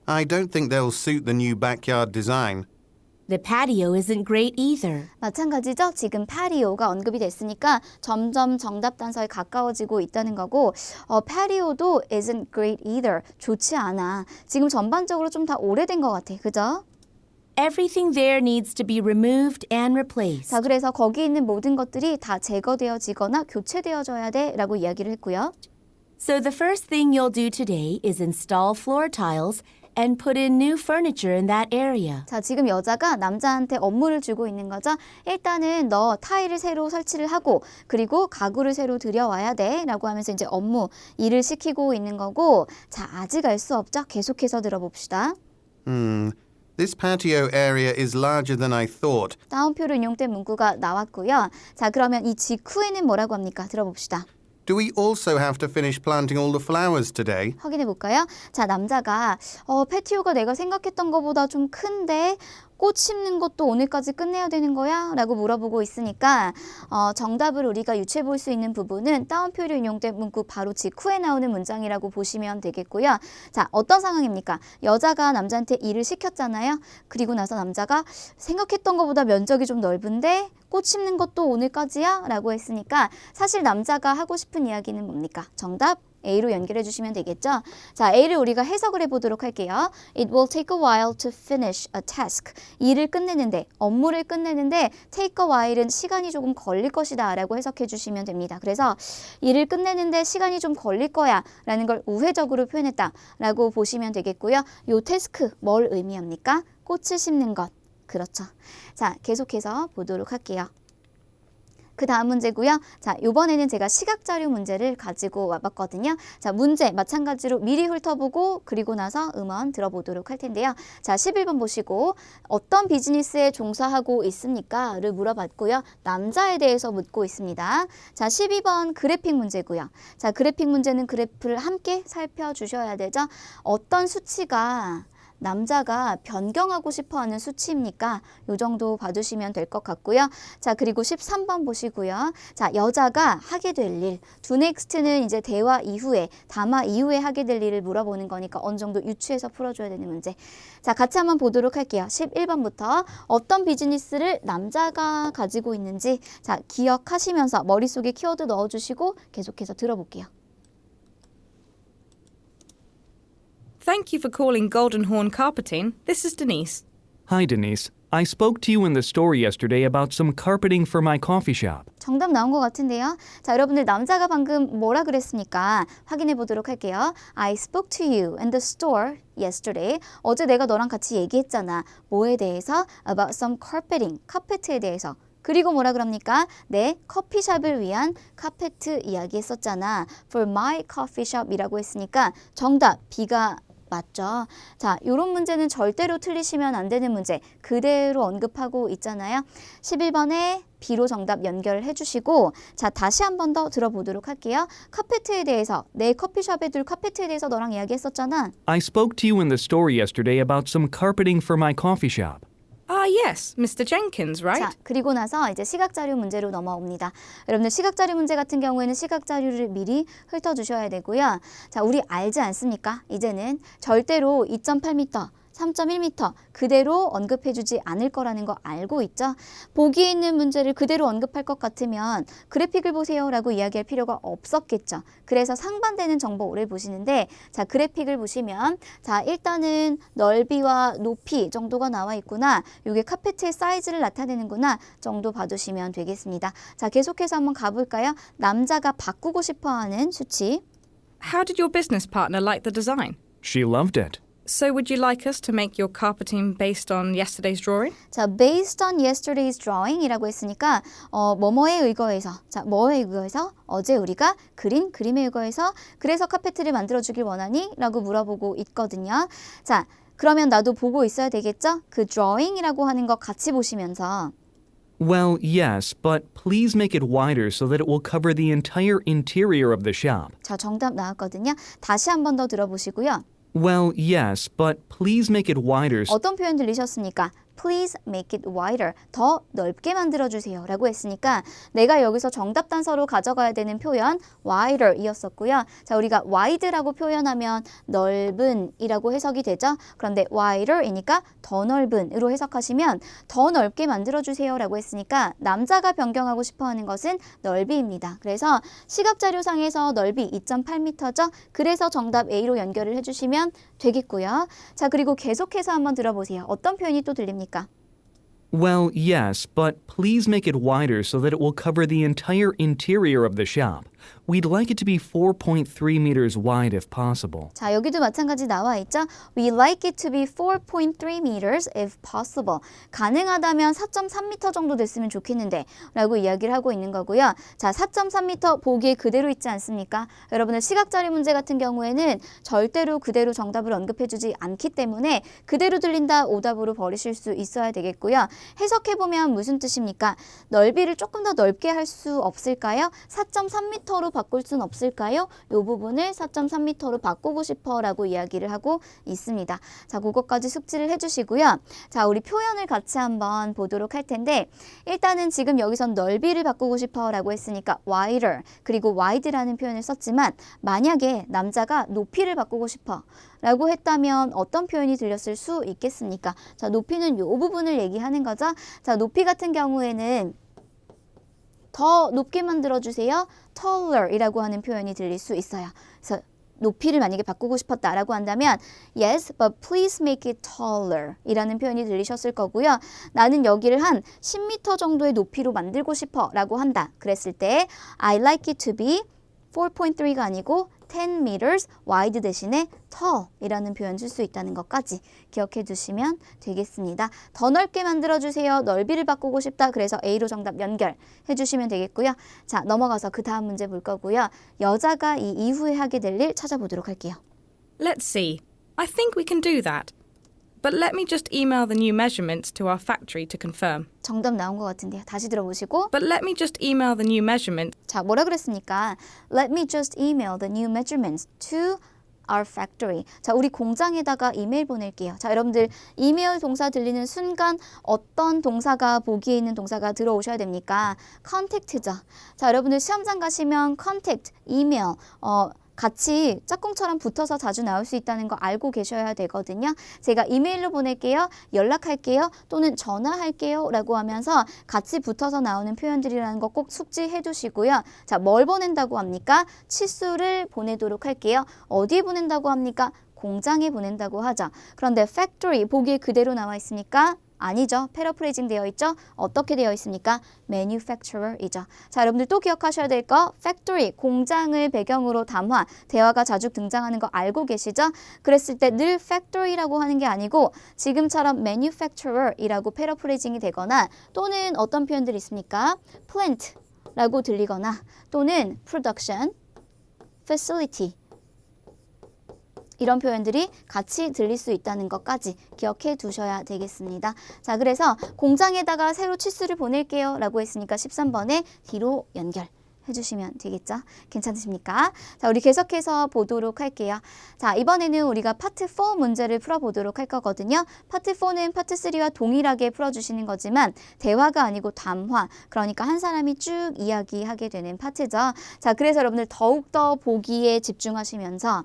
I don't think they'll suit the new backyard design. The patio isn't great either. 마찬가지죠? 지금 파티오가 언급이 됐으니까 점점 정답 단서에 가까워지고 있다는 거고 파티오도 isn't great either. 좋지 않아. 지금 전반적으로 좀 다 오래된 것 같아. 그죠? Everything there needs to be removed and replaced. 자, 그래서 거기 있는 모든 것들이 다 제거되어지거나 교체되어져야 돼 라고 이야기를 했고요. So the first thing you'll do today is install floor tiles and put in new furniture in that area. 자, 지금 여자가 남자한테 업무를 주고 있는 거죠. 일단은 너 타일을 새로 설치를 하고 그리고 가구를 새로 들여와야 돼 라고 하면서 이제 업무, 일을 시키고 있는 거고 자, 아직 알 수 없죠? 계속해서 들어봅시다. This patio area is larger than I thought. 다운표로 인용된 문구가 나왔고요. 자, 그러면 이 직후에는 뭐라고 합니까? 들어봅시다. Do we also have to finish planting all the flowers today? 확인해 볼까요? 자, 남자가 패티오가 내가 생각했던 것보다 좀 큰데 꽃 심는 것도 오늘까지 끝내야 되는 거야? 라고 물어보고 있으니까 정답을 우리가 유추해 볼 수 있는 부분은 따옴표로 인용된 문구 바로 직후에 나오는 문장이라고 보시면 되겠고요. 자, 어떤 상황입니까? 여자가 남자한테 일을 시켰잖아요. 그리고 나서 남자가 생각했던 것보다 면적이 좀 넓은데 꽃 심는 것도 오늘까지야? 라고 했으니까 사실 남자가 하고 싶은 이야기는 뭡니까? 정답 A로 연결해 주시면 되겠죠? 자, A를 우리가 해석을 해보도록 할게요. It will take a while to finish a task. 일을 끝내는데, 업무를 끝내는데 take a while은 시간이 조금 걸릴 것이다 라고 해석해 주시면 됩니다. 그래서 일을 끝내는데 시간이 좀 걸릴 거야 라는 걸 우회적으로 표현했다 라고 보시면 되겠고요. 요 태스크 뭘 의미합니까? 꽃을 심는 것. 그렇죠. 자, 계속해서 보도록 할게요. 그 다음 문제고요. 자, 이번에는 제가 시각자료 문제를 가지고 와봤거든요. 자, 문제 마찬가지로 미리 훑어보고 그리고 나서 음원 들어보도록 할 텐데요. 자, 11번 보시고 어떤 비즈니스에 종사하고 있습니까? 를 물어봤고요. 남자에 대해서 묻고 있습니다. 자, 12번 그래픽 문제고요. 자, 그래픽 문제는 그래프를 함께 살펴주셔야 되죠. 어떤 수치가 남자가 변경하고 싶어하는 수치입니까? 요 정도 봐주시면 될 것 같고요. 자, 그리고 13번 보시고요. 자, 여자가 하게 될 일. do next는 이제 대화 이후에, 담화 이후에 하게 될 일을 물어보는 거니까 어느 정도 유추해서 풀어줘야 되는 문제. 자, 같이 한번 보도록 할게요. 11번부터 어떤 비즈니스를 남자가 가지고 있는지 자, 기억하시면서 머릿속에 키워드 넣어주시고 계속해서 들어볼게요. Thank you for calling Golden Horn Carpeting. This is Denise. Hi, Denise. I spoke to you in the store yesterday about some carpeting for my coffee shop. 정답 나온 것 같은데요. 자, 여러분들 남자가 방금 뭐라 그랬습니까? 확인해 보도록 할게요. I spoke to you in the store yesterday. 어제 내가 너랑 같이 얘기했잖아. 뭐에 대해서? About some carpeting. 카페트에 대해서. 그리고 뭐라 그럽니까? 내 커피숍을 위한 카페트 이야기했었잖아. For my coffee shop이라고 했으니까 정답 B가 맞죠? 자, 요런 문제는 절대로 틀리시면 안 되는 문제 그대로 언급하고 있잖아요. 11번에 B로 정답 연결해 주시고 자, 다시 한 번 더 들어보도록 할게요. 카페트에 대해서 내 커피숍에 둘 카페트에 대해서 너랑 이야기했었잖아. I spoke to you in the store yesterday about some carpeting for my coffee shop. Ah, yes, Mr. Jenkins, right? 자, 그리고 나서 이제 시각자료 문제로 넘어옵니다. 여러분들 시각자료 문제 같은 경우에는 시각자료를 미리 훑어주셔야 되고요. 자, 우리 알지 않습니까? 이제는 절대로 2.8m, 3.1m 그대로 언급해주지 않을 거라는 거 알고 있죠? 보기에 있는 문제를 그대로 언급할 것 같으면 그래픽을 보세요 라고 이야기할 필요가 없었겠죠. 그래서 상반되는 정보를 보시는데 자, 그래픽을 보시면 자, 일단은 넓이와 높이 정도가 나와 있구나. 이게 카페트의 사이즈를 나타내는구나 정도 봐주시면 되겠습니다. 자, 계속해서 한번 가볼까요? 남자가 바꾸고 싶어하는 수치. How did your business partner like the design? She loved it. So would you like us to make your carpeting based on yesterday's drawing? 자, based on yesterday's drawing 이라고 했으니까 뭐뭐에 의거해서 자, 뭐에 의거해서 어제 우리가 그린 그림에 의거해서 그래서 카페트를 만들어주길 원하니? 라고 물어보고 있거든요. 자, 그러면 나도 보고 있어야 되겠죠? 그 drawing이라고 하는 거 같이 보시면서 Well, yes, but please make it wider so that it will cover the entire interior of the shop. 자, 정답 나왔거든요. 다시 한 번 더 들어보시고요. Well, yes, but please make it wider. 어떤 표현 들리셨습니까? Please make it wider. 더 넓게 만들어주세요. 라고 했으니까 내가 여기서 정답 단서로 가져가야 되는 표현 wider 이었었고요. 자, 우리가 wide라고 표현하면 넓은 이라고 해석이 되죠. 그런데 wider 이니까 더 넓은 으로 해석하시면 더 넓게 만들어주세요. 라고 했으니까 남자가 변경하고 싶어하는 것은 넓이입니다. 그래서 시각자료상에서 넓이 2.8m죠. 그래서 정답 A로 연결을 해주시면 되겠고요. 자, 그리고 계속해서 한번 들어보세요. 어떤 표현이 또 들립니까? Well, yes, but please make it wider so that it will cover the entire interior of the shop. We'd like it to be 4.3 meters wide if possible. 자, 여기도 마찬가지 나와 있죠. We like it to be 4.3 meters if possible. 가능하다면 4.3m 정도 됐으면 좋겠는데 라고 이야기를 하고 있는 거고요. 자, 4.3m 보기에 그대로 있지 않습니까? 여러분들 시각자료 문제 같은 경우에는 절대로 그대로 정답을 언급해주지 않기 때문에 그대로 들린다 오답으로 버리실 수 있어야 되겠고요. 해석해보면 무슨 뜻입니까? 넓이를 조금 더 넓게 할 수 없을까요? 4.3m로 바꿀 수는 없을까요? 이 부분을 4.3m로 바꾸고 싶어 라고 이야기를 하고 있습니다. 자, 그것까지 숙지를 해주시고요. 자, 우리 표현을 같이 한번 보도록 할 텐데 일단은 지금 여기선 넓이를 바꾸고 싶어 라고 했으니까 wider 그리고 wide라는 표현을 썼지만 만약에 남자가 높이를 바꾸고 싶어 라고 했다면 어떤 표현이 들렸을 수 있겠습니까? 자, 높이는 이 부분을 얘기하는 거죠. 자, 높이 같은 경우에는 더 높게 만들어주세요. taller이라고 하는 표현이 들릴 수 있어요. 그래서 높이를 만약에 바꾸고 싶었다라고 한다면 Yes, but please make it taller 이라는 표현이 들리셨을 거고요. 나는 여기를 한 10m 정도의 높이로 만들고 싶어 라고 한다. 그랬을 때 I like it to be 4.3가 아니고 10 meters wide 대신에 tall 이라는 표현 쓸 수 있다는 것까지 기억해 두시면 되겠습니다. 더 넓게 만들어주세요. 넓이를 바꾸고 싶다. 그래서 A로 정답 연결해 주시면 되겠고요. 자, 넘어가서 그 다음 문제 볼 거고요. 여자가 이 이후에 하게 될 일 찾아보도록 할게요. Let's see. I think we can do that. But let me just email the new measurements to our factory to confirm. 정답 나온 것 같은데요. 다시 들어보시고 But let me just email the new measurements. 자, 뭐라 그랬습니까? Let me just email the new measurements to our factory. 자, 우리 공장에다가 이메일 보낼게요. 자, 여러분들 이메일 동사 들리는 순간 어떤 동사가 보기에 있는 동사가 들어오셔야 됩니까? contact죠. 자, 여러분들 시험장 가시면 contact, 이메일, 같이 짝꿍처럼 붙어서 자주 나올 수 있다는 거 알고 계셔야 되거든요. 제가 이메일로 보낼게요, 연락할게요, 또는 전화할게요 라고 하면서 같이 붙어서 나오는 표현들이라는 거 꼭 숙지해 두시고요. 자, 뭘 보낸다고 합니까? 치수를 보내도록 할게요. 어디에 보낸다고 합니까? 공장에 보낸다고 하죠. 그런데 factory 보기에 그대로 나와 있습니까? 아니죠. 패러프레이징 되어 있죠. 어떻게 되어 있습니까? manufacturer이죠. 자, 여러분들 또 기억하셔야 될 거 factory, 공장을 배경으로 담화, 대화가 자주 등장하는 거 알고 계시죠? 그랬을 때 늘 factory라고 하는 게 아니고 지금처럼 manufacturer이라고 패러프레이징이 되거나 또는 어떤 표현들이 있습니까? plant라고 들리거나 또는 production, facility 이런 표현들이 같이 들릴 수 있다는 것까지 기억해 두셔야 되겠습니다. 자, 그래서 공장에다가 새로 치수를 보낼게요 라고 했으니까 13번에 D로 연결 해주시면 되겠죠? 괜찮으십니까? 자, 우리 계속해서 보도록 할게요. 자, 이번에는 우리가 파트 4 문제를 풀어보도록 할 거거든요. 파트 4는 파트 3와 동일하게 풀어주시는 거지만 대화가 아니고 담화, 그러니까 한 사람이 쭉 이야기하게 되는 파트죠. 자, 그래서 여러분들 더욱더 보기에 집중하시면서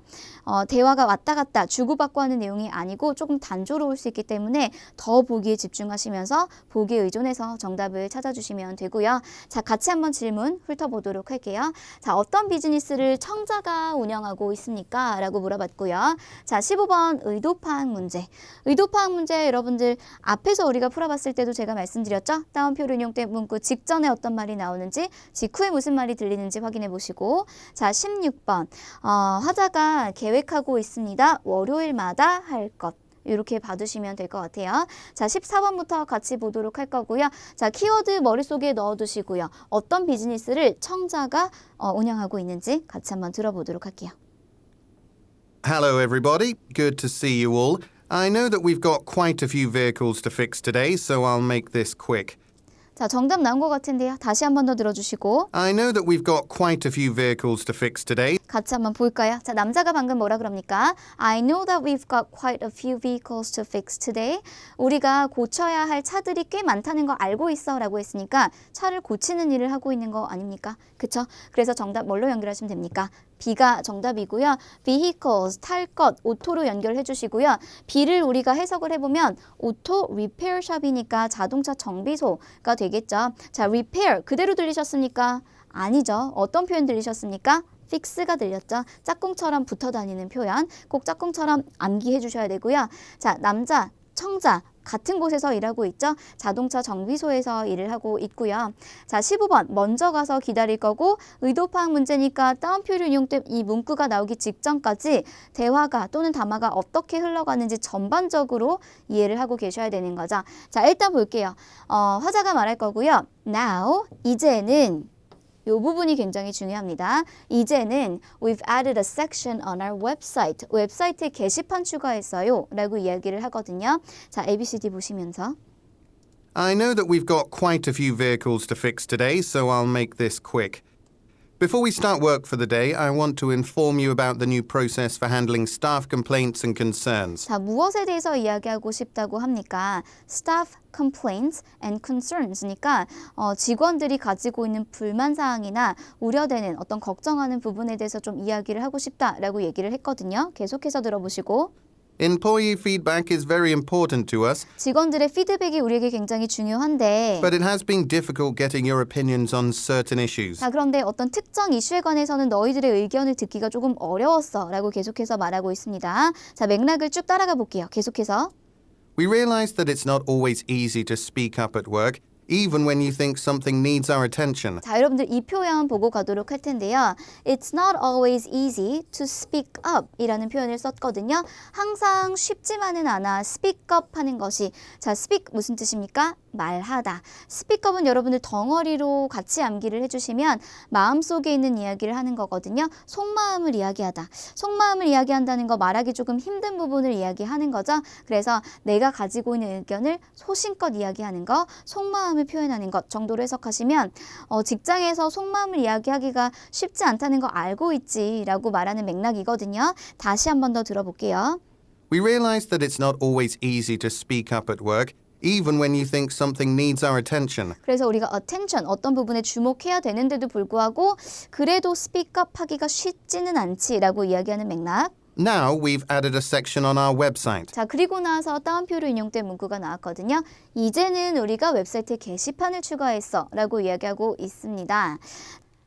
대화가 왔다 갔다 주고받고 하는 내용이 아니고 조금 단조로울 수 있기 때문에 더 보기에 집중하시면서 보기에 의존해서 정답을 찾아주시면 되고요. 자, 같이 한번 질문 훑어보도록 할게요. 자, 어떤 비즈니스를 청자가 운영하고 있습니까? 라고 물어봤고요. 자, 15번 의도파악 문제. 의도파악 문제 여러분들 앞에서 우리가 풀어봤을 때도 제가 말씀드렸죠? 따옴표를 인용된 문구 직전에 어떤 말이 나오는지 직후에 무슨 말이 들리는지 확인해 보시고 자, 16번 화자가 계획하고 있습니다. 월요일마다 할 것. 이렇게 봐두시면 될 것 같아요. 자, 14번부터 같이 보도록 할 거고요. 자, 키워드 머릿속에 넣어두시고요. 어떤 비즈니스를 청자가 운영하고 있는지 같이 한번 들어보도록 할게요. Hello, everybody. Good to see you all. I know that we've got quite a few vehicles to fix today, so I'll make this quick. 자, 정답 나온 것 같은데요. 다시 한 번 더 들어주시고 I know that we've got quite a few vehicles to fix today, 같이 한번 볼까요? 자, 남자가 방금 뭐라 그럽니까? I know that we've got quite a few vehicles to fix today. 우리가 고쳐야 할 차들이 꽤 많다는 거 알고 있어 라고 했으니까 차를 고치는 일을 하고 있는 거 아닙니까? 그쵸? 그래서 정답 뭘로 연결하시면 됩니까? B가 정답이고요. vehicles, 탈 것, 오토로 연결해 주시고요. B를 우리가 해석을 해보면 오토 리페어 샵이니까 자동차 정비소가 되겠죠. 자, repair 그대로 들리셨습니까? 아니죠. 어떤 표현 들리셨습니까? fix가 들렸죠. 짝꿍처럼 붙어 다니는 표현 꼭 짝꿍처럼 암기해 주셔야 되고요. 자, 남자, 청자 같은 곳에서 일하고 있죠. 자동차 정비소에서 일을 하고 있고요. 자, 15번 먼저 가서 기다릴 거고 의도파악 문제니까 따옴표를 이용된 이 문구가 나오기 직전까지 대화가 또는 담화가 어떻게 흘러가는지 전반적으로 이해를 하고 계셔야 되는 거죠. 자, 일단 볼게요. 화자가 말할 거고요. Now, 이제는 이 부분이 굉장히 중요합니다. 이제는 we've added a section on our website. 웹사이트에 게시판 추가했어요. 라고 이야기를 하거든요. 자, ABCD 보시면서 I know that we've got quite a few vehicles to fix today, so I'll make this quick. Before we start work for the day, I want to inform you about the new process for handling staff complaints and concerns. 자, 무엇에 대해서 이야기하고 싶다고 합니까? Staff complaints and concerns니까 직원들이 가지고 있는 불만사항이나 우려되는 어떤 걱정하는 부분에 대해서 좀 이야기를 하고 싶다라고 얘기를 했거든요. 계속해서 들어보시고 Employee feedback is very important to us, 직원들의 피드백이 우리에게 굉장히 중요한데 but it has been difficult getting your opinions on certain issues. 자, 그런데 어떤 특정 이슈에 관해서는 너희들의 의견을 듣기가 조금 어려웠어 라고 계속해서 말하고 있습니다. 자, 맥락을 쭉 따라가 볼게요. 계속해서 We realize that it's not always easy to speak up at work, even when you think something needs our attention. 자, 여러분들 이 표현 보고 가도록 할 텐데요. It's not always easy to speak up 이라는 표현을 썼거든요. 항상 쉽지만은 않아 speak up 하는 것이. 자, speak 무슨 뜻입니까? 말하다. speak up은 여러분들 덩어리로 같이 암기를 해주시면 마음속에 있는 이야기를 하는 거거든요. 속마음을 이야기하다. 속마음을 이야기한다는 거 말하기 조금 힘든 부분을 이야기하는 거죠. 그래서 내가 가지고 있는 의견을 소신껏 이야기하는 거, 속마음을 표현하는 것 정도로 해석하시면 직장에서 속마음을 이야기하기가 쉽지 않다는 거 알고 있지 라고 말하는 맥락이거든요. 다시 한 번 더 들어볼게요. We realize that it's not always easy to speak up at work, even when you think something needs our attention. 그래서 우리가 attention 어떤 부분에 주목해야 되는데도 불구하고 그래도 speak up 하기가 쉽지는 않지 라고 이야기하는 맥락. Now we've added a section on our website. 자, 그리고 나서 따옴표로 인용된 문구가 나왔거든요. 이제는 우리가 웨브사이트에 게시판을 추가했어 라고 이야기하고 있습니다.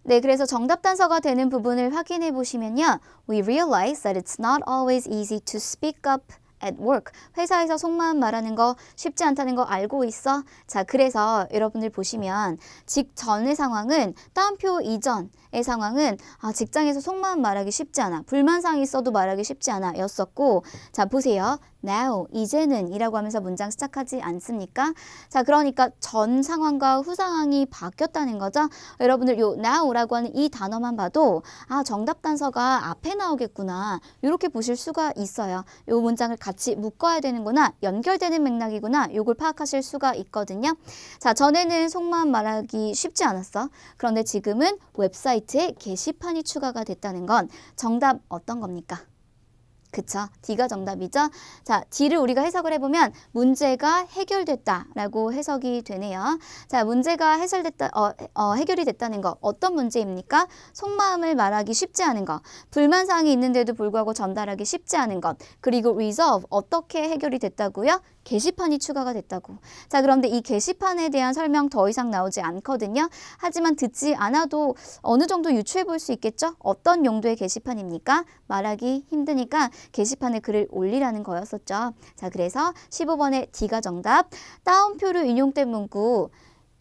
네, 그래서 정답 단서가 되는 부분을 확인해 보시면요. We realize that it's not always easy to speak up at work. 회사에서 속마음 말하는 거 쉽지 않다는 거 알고 있어? 자, 그래서 여러분들 보시면 직전의 상황은 따옴표 이전의 상황은 직장에서 속마음 말하기 쉽지 않아. 불만사항이 있어도 말하기 쉽지 않아 였었고, 자, 보세요. now, 이제는 이라고 하면서 문장 시작하지 않습니까? 자, 그러니까 전 상황과 후 상황이 바뀌었다는 거죠. 여러분들 요 now라고 하는 이 단어만 봐도 정답 단서가 앞에 나오겠구나. 이렇게 보실 수가 있어요. 요 문장을 같이 묶어야 되는구나. 연결되는 맥락이구나. 요걸 파악하실 수가 있거든요. 자, 전에는 속마음 말하기 쉽지 않았어. 그런데 지금은 웹사이트에 게시판이 추가가 됐다는 건 정답 어떤 겁니까? 그쵸? D가 정답이죠? 자, D를 우리가 해석을 해보면 문제가 해결됐다라고 해석이 되네요. 자, 문제가 해결이 됐다는 거 어떤 문제입니까? 속마음을 말하기 쉽지 않은 것, 불만사항이 있는데도 불구하고 전달하기 쉽지 않은 것, 그리고 resolve 어떻게 해결이 됐다고요? 게시판이 추가가 됐다고. 자, 그런데 이 게시판에 대한 설명 더 이상 나오지 않거든요. 하지만 듣지 않아도 어느 정도 유추해 볼 수 있겠죠? 어떤 용도의 게시판입니까? 말하기 힘드니까 게시판에 글을 올리라는 거였었죠. 자, 그래서 15번의 D가 정답. 따옴표로 인용된 문구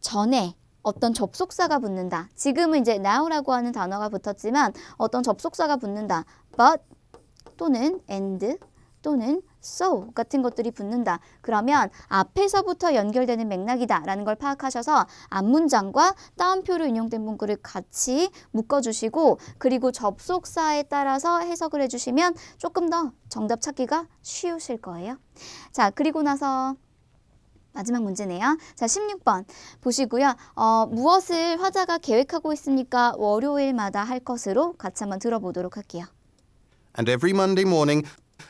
전에 어떤 접속사가 붙는다. 지금은 이제 now라고 하는 단어가 붙었지만 어떤 접속사가 붙는다. but 또는 and 또는 so 같은 것들이 붙는다. 그러면 앞에서부터 연결되는 맥락이다 라는 걸 파악하셔서 앞문장과 따옴표로 인용된 문구를 같이 묶어주시고 그리고 접속사에 따라서 해석을 해주시면 조금 더 정답 찾기가 쉬우실 거예요. 자, 그리고 나서 마지막 문제네요. 자, 16번 보시고요. 무엇을 화자가 계획하고 있습니까? 월요일마다 할 것으로 같이 한번 들어보도록 할게요. And every Monday morning,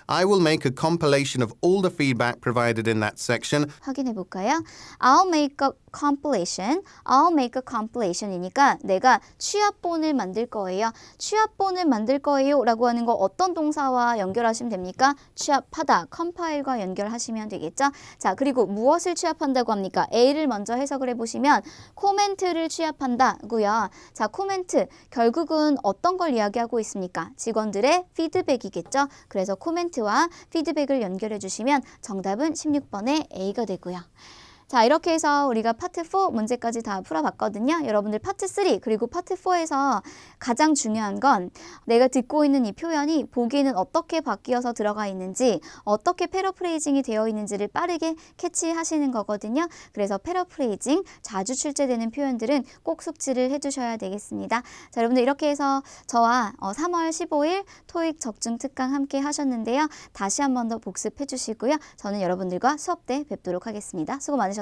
I will make a compilation of all the feedback provided in that section. 확인해 볼까요? I'll make a compilation. I'll make a compilation이니까 내가 취합본을 만들 거예요. 취합본을 만들 거예요 라고 하는 거 어떤 동사와 연결하시면 됩니까? 취합하다, compile과 연결하시면 되겠죠? 자, 그리고 무엇을 취합한다고 합니까? A를 먼저 해석을 해보시면 코멘트를 취합한다고요. 자, 코멘트 결국은 어떤 걸 이야기하고 있습니까? 직원들의 피드백이겠죠? 그래서 코멘트와 피드백을 연결해 주시면 정답은 16번의 A가 되고요. 자, 이렇게 해서 우리가 파트 4 문제까지 다 풀어봤거든요. 여러분들 파트 3 그리고 파트 4에서 가장 중요한 건 내가 듣고 있는 이 표현이 보기에는 어떻게 바뀌어서 들어가 있는지 어떻게 패러프레이징이 되어 있는지를 빠르게 캐치하시는 거거든요. 그래서 패러프레이징 자주 출제되는 표현들은 꼭 숙지를 해주셔야 되겠습니다. 자, 여러분들 이렇게 해서 저와 3월 15일 토익 적중 특강 함께 하셨는데요. 다시 한 번 더 복습해 주시고요. 저는 여러분들과 수업 때 뵙도록 하겠습니다. 수고 많으셨습니다.